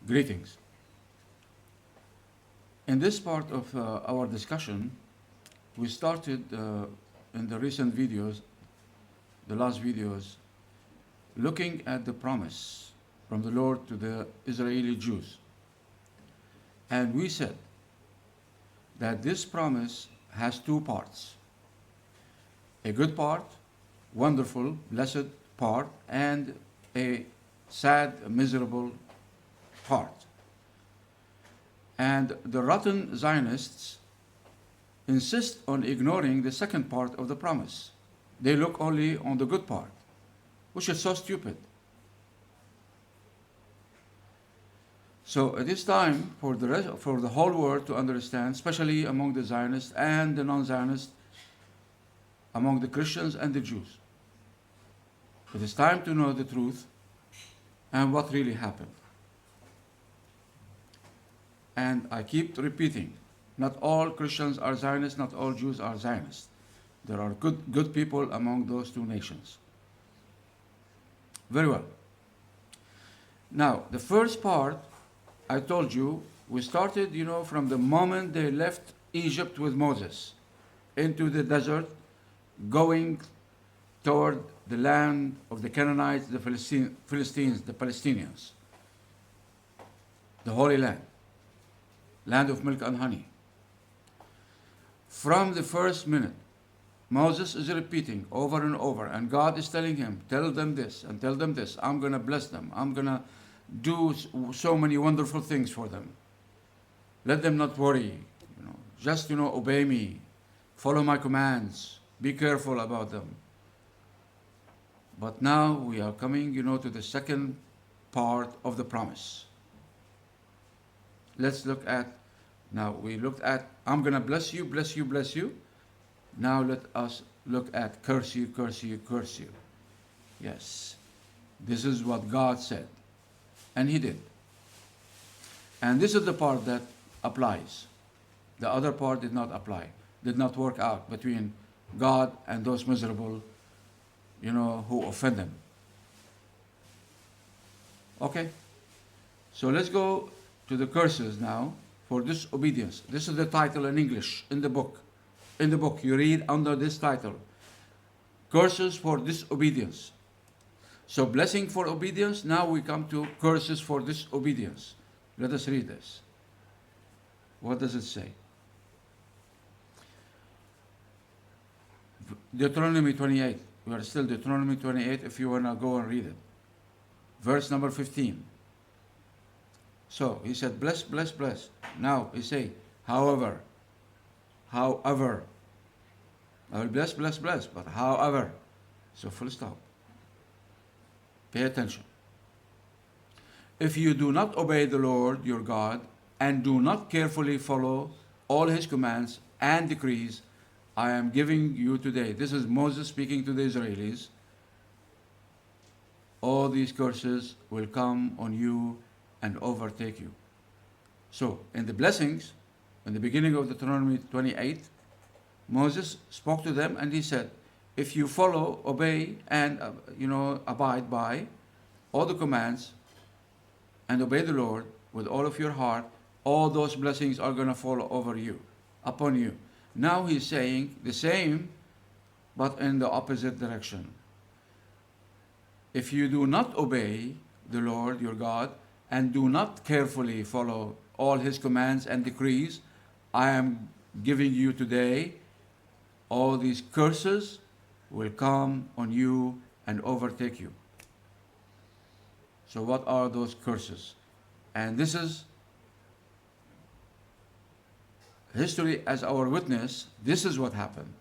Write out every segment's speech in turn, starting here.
Greetings. In this part of our discussion, we started in the recent videos, the last videos, looking at the promise from the Lord to the Israeli Jews. And we said that this promise has two parts. A good part, wonderful, blessed part, and a sad, miserable part. And the rotten Zionists insist on ignoring the second part of the promise. They look only on the good part, which is so stupid. So it is time for the whole world to understand, especially among the Zionists and the non-Zionists, among the Christians and the Jews. It is time to know the truth and what really happened. And I keep repeating, not all Christians are Zionists, not all Jews are Zionists. There are good people among those two nations. Very well. Now, the first part, I told you, we started, from the moment they left Egypt with Moses into the desert, going toward the land of the Canaanites, the Philistines, the Palestinians, the Holy Land, land of milk and honey. From the first minute, Moses is repeating over and over, and God is telling him, tell them this and tell them this. I'm going to bless them. I'm going to do so many wonderful things for them. Let them not worry. Just, obey me. Follow my commands. Be careful about them. But now we are coming, to the second part of the promise. Let's look at, now we looked at, I'm going to bless you, bless you, bless you. Now let us look at curse you, curse you, curse you. Yes, this is what God said. And He did. And this is the part that applies. The other part did not apply, did not work out between God and those miserable, who offend Him. Okay, so let's go to the curses now for disobedience. This is the title in English in the book. In the book, you read under this title, curses for disobedience. So blessing for obedience, now we come to curses for disobedience. Let us read this. What does it say? Deuteronomy 28. We are still Deuteronomy 28 if you want to go and read it. Verse number 15. So he said, bless, bless, bless. Now he say, however. I will bless, bless, bless, but however. So full stop. Pay attention. If you do not obey the Lord your God and do not carefully follow all His commands and decrees I am giving you today. This is Moses speaking to the Israelis. All these curses will come on you and overtake you. So, in the blessings, in the beginning of Deuteronomy 28, Moses spoke to them and he said, if you follow, obey, and abide by all the commands and obey the Lord with all of your heart, all those blessings are going to fall over you, upon you. Now he's saying the same, but in the opposite direction. If you do not obey the Lord your God and do not carefully follow all His commands and decrees I am giving you today, all these curses will come on you and overtake you. So what are those curses? And this is history as our witness. This is what happened.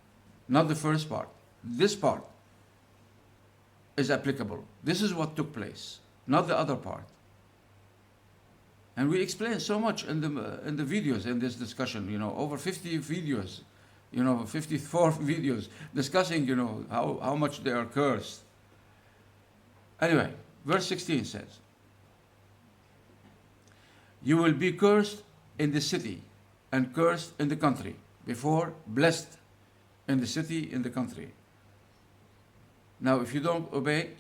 Not the first part. This part is applicable. This is what took place, not the other part. And we explained so much in the videos in this discussion, over 50 videos, 54 videos discussing, how much they are cursed. Anyway, verse 16 says, you will be cursed in the city and cursed in the country. Before, blessed in the city, in the country. Now, if you don't obey,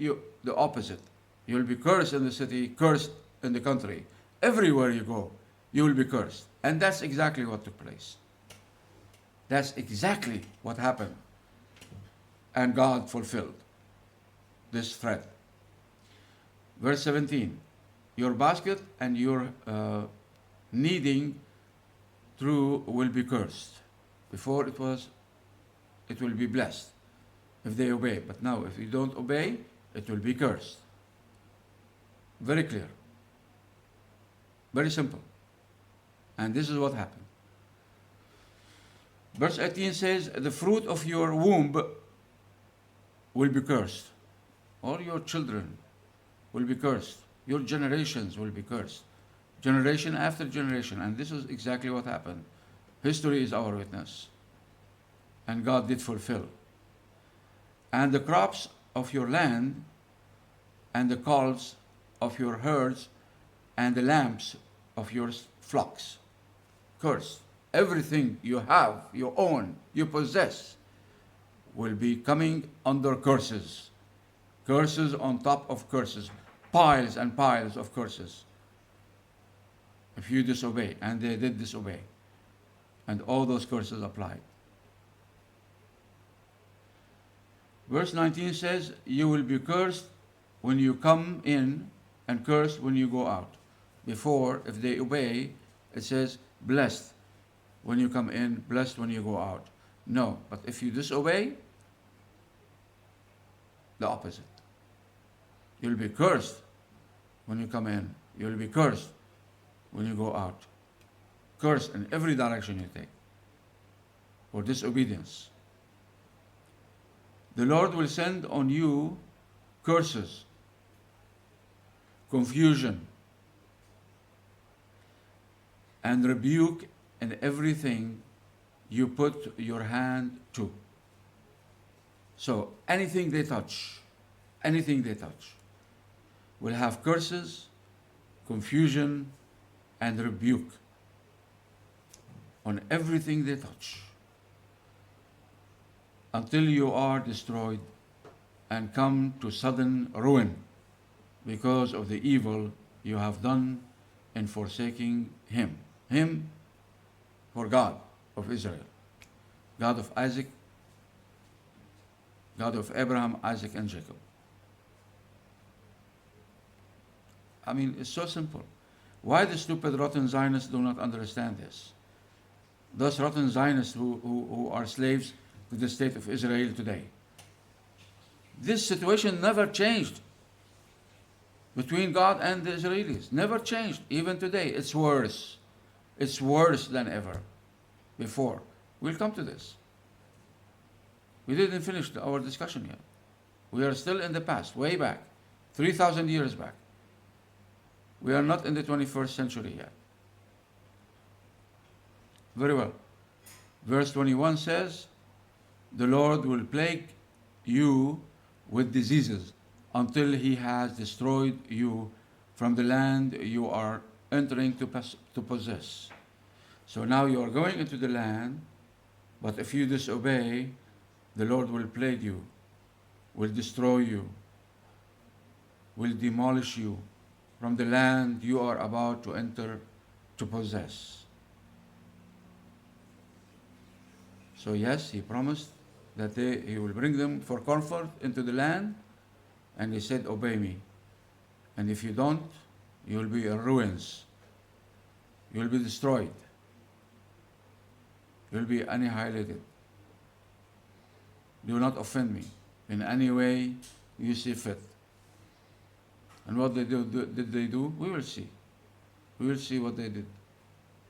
the opposite. You'll be cursed in the city, cursed in the country. Everywhere you go, you will be cursed. And that's exactly what took place. That's exactly what happened. And God fulfilled this threat. Verse 17, your basket and your kneading through will be cursed. Before it will be blessed if they obey. But now, if you don't obey, it will be cursed. Very clear. Very simple. And this is what happened. Verse 18 says, the fruit of your womb will be cursed. All your children will be cursed. Your generations will be cursed. Generation after generation. And this is exactly what happened. History is our witness. And God did fulfill. And the crops of your land, and the calves of your herds, and the lambs of your flocks. Cursed. Everything you have, you own, you possess, will be coming under curses. Curses on top of curses. Piles and piles of curses. If you disobey. And they did disobey. And all those curses applied. Verse 19 says, you will be cursed when you come in and cursed when you go out. Before, if they obey, it says, blessed when you come in, blessed when you go out. No, but if you disobey, the opposite. You'll be cursed when you come in. You'll be cursed when you go out. Cursed in every direction you take for disobedience. The Lord will send on you curses, confusion, and rebuke in everything you put your hand to. So anything they touch will have curses, confusion, and rebuke on everything they touch, until you are destroyed and come to sudden ruin because of the evil you have done in forsaking Him. Him for God of Israel, God of Isaac, God of Abraham, Isaac, and Jacob. I mean, it's so simple. Why the stupid, rotten Zionists do not understand this? Those rotten Zionists who are slaves to the state of Israel today. This situation never changed between God and the Israelis. Never changed. Even today, it's worse. It's worse than ever before. We'll come to this. We didn't finish our discussion yet. We are still in the past, way back, 3,000 years back. We are not in the 21st century yet. Very well. Verse 21 says, the Lord will plague you with diseases until He has destroyed you from the land you are entering to possess. So now you are going into the land, but if you disobey, the Lord will plague you, will destroy you, will demolish you from the land you are about to enter to possess. So yes, He promised that He will bring them for comfort into the land, and He said, obey me. And if you don't, you will be in ruins. You will be destroyed. You will be annihilated. Do not offend me in any way you see fit. And what did they do? We will see. We will see what they did.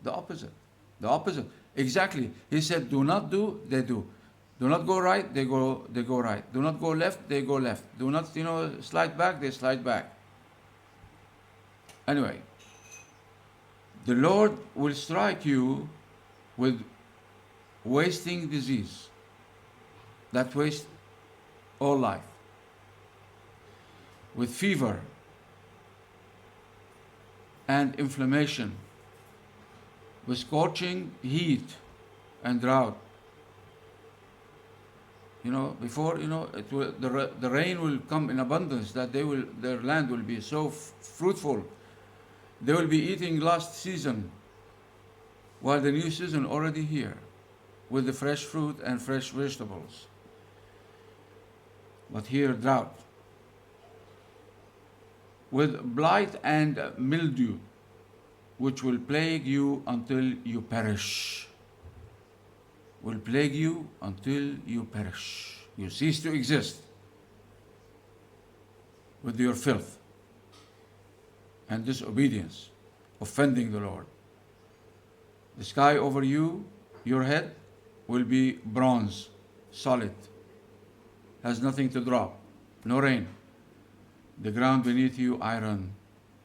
The opposite. The opposite. Exactly. He said, do not do, they do. Do not go right, they go right. Do not go left, they go left. Do not, slide back, they slide back. Anyway, the Lord will strike you with wasting disease that wastes all life, with fever and inflammation, with scorching heat and drought. Before, the rain will come in abundance, that their land will be so fruitful, They will be eating last season, while the new season already here, with the fresh fruit and fresh vegetables. But here drought, with blight and mildew, which will plague you until you perish. Will plague you until you perish. You cease to exist with your filth and disobedience, offending the Lord. The sky over you, your head, will be bronze, solid, has nothing to drop, no rain. The ground beneath you, iron,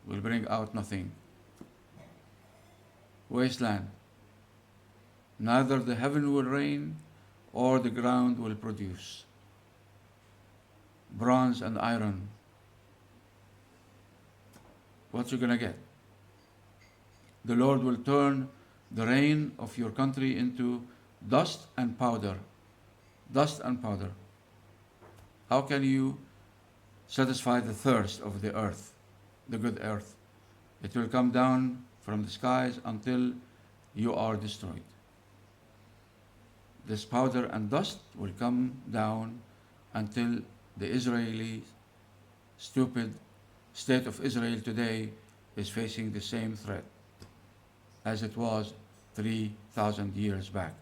will bring out nothing. Wasteland. Neither the heaven will rain or the ground will produce. Bronze and iron. What you gonna get? The Lord will turn the rain of your country into dust and powder. Dust and powder. How can you satisfy the thirst of the earth, the good earth? It will come down from the skies until you are destroyed. This powder and dust will come down until the Israeli stupid state of Israel today is facing the same threat as it was 3,000 years back.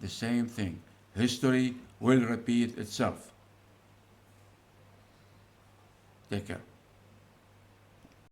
The same thing. History will repeat itself. Take care.